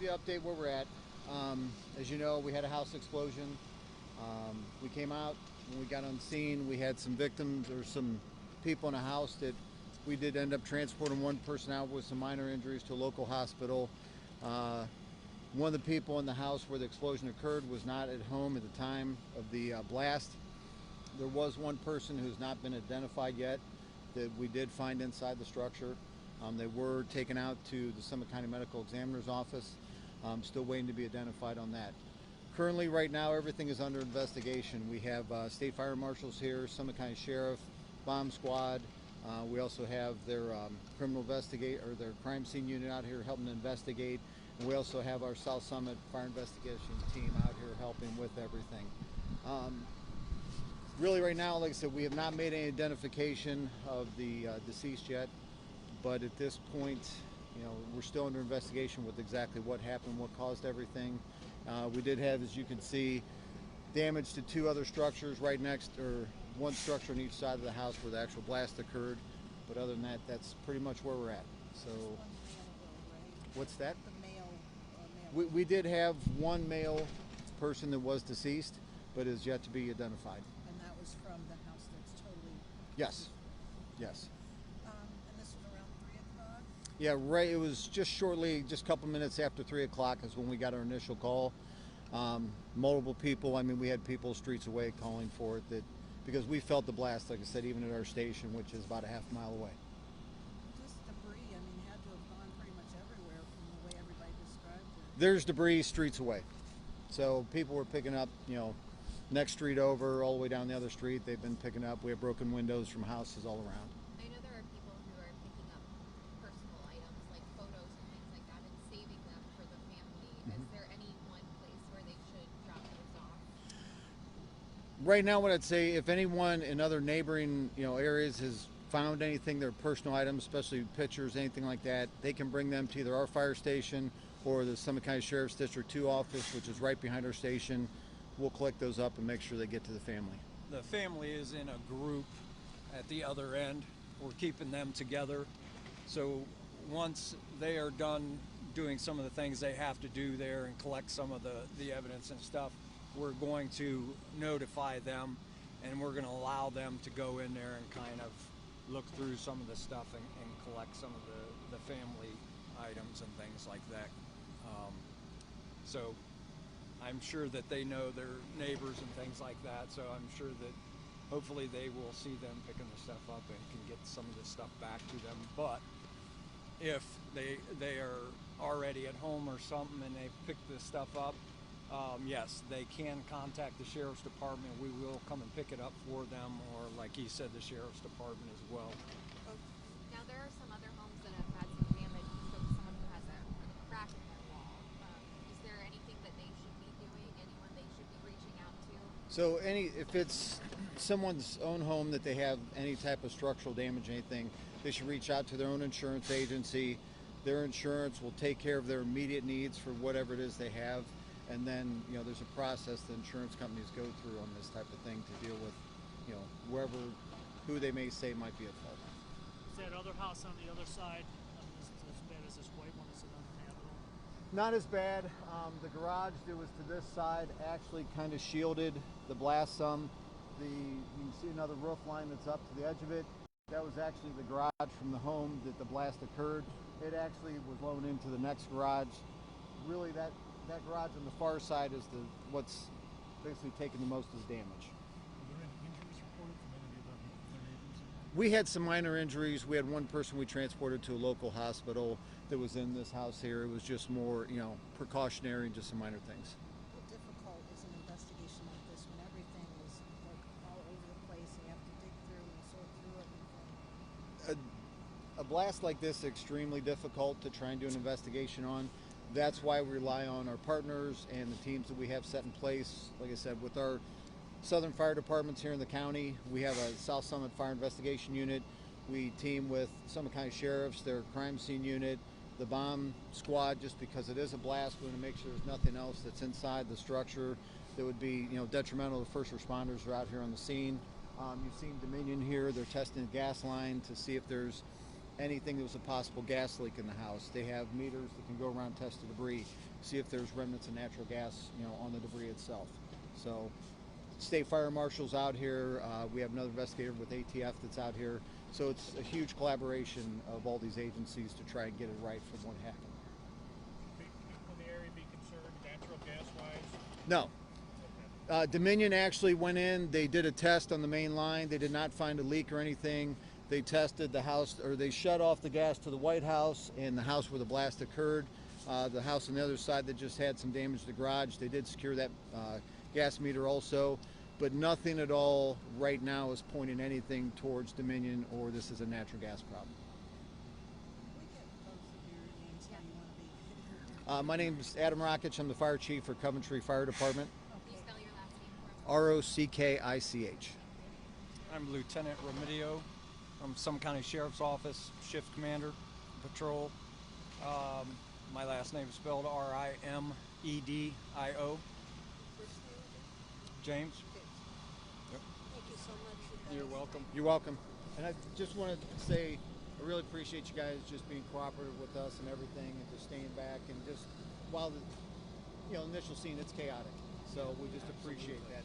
you an update where we're at. As you know, we had a house explosion. We came out, when we got on scene, we had some victims or some people in a house that we did end up transporting one person out with some minor injuries to a local hospital. One of the people in the house where the explosion occurred was not at home at the time of the blast. There was one person who's not been identified yet that we did find inside the structure. They were taken out to the Summit County Medical Examiner's office. Still waiting to be identified on that. Currently, right now, everything is under investigation. We have state fire marshals here, Summit County Sheriff, bomb squad. We also have their their crime scene unit out here helping to investigate. And we also have our South Summit Fire Investigation team out here helping with everything. Really, right now, like I said, we have not made any identification of the deceased yet. But at this point, we're still under investigation with exactly what happened, what caused everything. We did have, as you can see, damage to two other structures right next, or one structure on each side of the house where the actual blast occurred. But other than that, that's pretty much where we're at. So, what's that? The male. We did have one male person that was deceased, but is yet to be identified. And that was from the house that's totally... Yes. Yes. And this was around 3 o'clock? Yeah, right. It was just a couple minutes after 3 o'clock is when we got our initial call. Multiple people, we had people streets away calling for it, because we felt the blast, like I said, even at our station, which is about a half mile away. This debris, had to have gone pretty much everywhere from the way everybody described it. There's debris streets away. So people were picking up, next street over, all the way down the other street. They've been picking up. We have broken windows from houses all around. I know there are people who are picking up personal items like photos and things like that and saving them for the family. Is there any one place where they should drop those off? Right now, what I'd say, if anyone in other neighboring areas has found anything, their personal items, especially pictures, anything like that, they can bring them to either our fire station or the Summit County Sheriff's District 2 office, which is right behind our station. We'll collect those up and make sure they get to the family. The family is in a group at the other end. We're keeping them together. So once they are done doing some of the things they have to do there and collect some of the evidence and stuff, we're going to notify them, and we're going to allow them to go in there and kind of look through some of the stuff and collect some of the family items and things like that. So I'm sure that they know their neighbors and things like that, so I'm sure that hopefully they will see them picking the stuff up and can get some of this stuff back to them. But if they are already at home or something and they pick this stuff up, yes, they can contact the Sheriff's Department. We will come and pick it up for them, or like he said, the Sheriff's Department as well. Now there are some other homes that have had some damage from someone who has a crack in their wall. Is there anything that they should be doing? Anyone they should be reaching out to? So if it's someone's own home that they have any type of structural damage, anything, they should reach out to their own insurance agency. Their insurance will take care of their immediate needs for whatever it is they have. And then, there's a process the insurance companies go through on this type of thing to deal with, who they may say might be at fault. Is that other house on the other side as bad as this white one? Is it uninhabitable? Not as bad. The garage that was to this side actually kind of shielded the blast some. You can see another roof line that's up to the edge of it. That was actually the garage from the home that the blast occurred. It actually was loaned into the next garage. Really, that garage on the far side is what's basically taking the most is damage. Were there any injuries reported from any of their neighbors? We had some minor injuries. We had one person we transported to a local hospital that was in this house here. It was just more, precautionary and just some minor things. How difficult is an investigation like this when everything is all over the place and you have to dig through and sort through it? A blast like this is extremely difficult to try and do an investigation on. That's why we rely on our partners and the teams that we have set in place. Like I said, with our southern fire departments here in the county, we have a South Summit Fire Investigation Unit. We team with Summit County Sheriffs, their crime scene unit, the bomb squad, just because it is a blast. We want to make sure there's nothing else that's inside the structure that would be detrimental to first responders who are out here on the scene. You've seen Dominion here. They're testing the gas line to see if there's anything that was a possible gas leak in the house. They have meters that can go around, test the debris, see if there's remnants of natural gas, on the debris itself. So, state fire marshal's out here. We have another investigator with ATF that's out here. So it's a huge collaboration of all these agencies to try and get it right from what happened. People in the area be concerned natural gas wise? No. Dominion actually went in. They did a test on the main line. They did not find a leak or anything. They tested the house, or they shut off the gas to the White House and the house where the blast occurred. The house on the other side that just had some damage to the garage, they did secure that gas meter also. But nothing at all right now is pointing anything towards Dominion or this is a natural gas problem. We get both of your names. How you want to be? My name is Adam Rockich. I'm the fire chief for Coventry Fire Department. Can you spell your last name for us? ROCKICH. I'm Lieutenant Remedio from some county sheriff's office, shift commander, patrol. My last name is spelled RIMEDIO. James. Thank you so much. You're welcome. You're welcome. And I just wanted to say, I really appreciate you guys just being cooperative with us and everything, and just staying back, and just while the initial scene, it's chaotic. So we just appreciate that.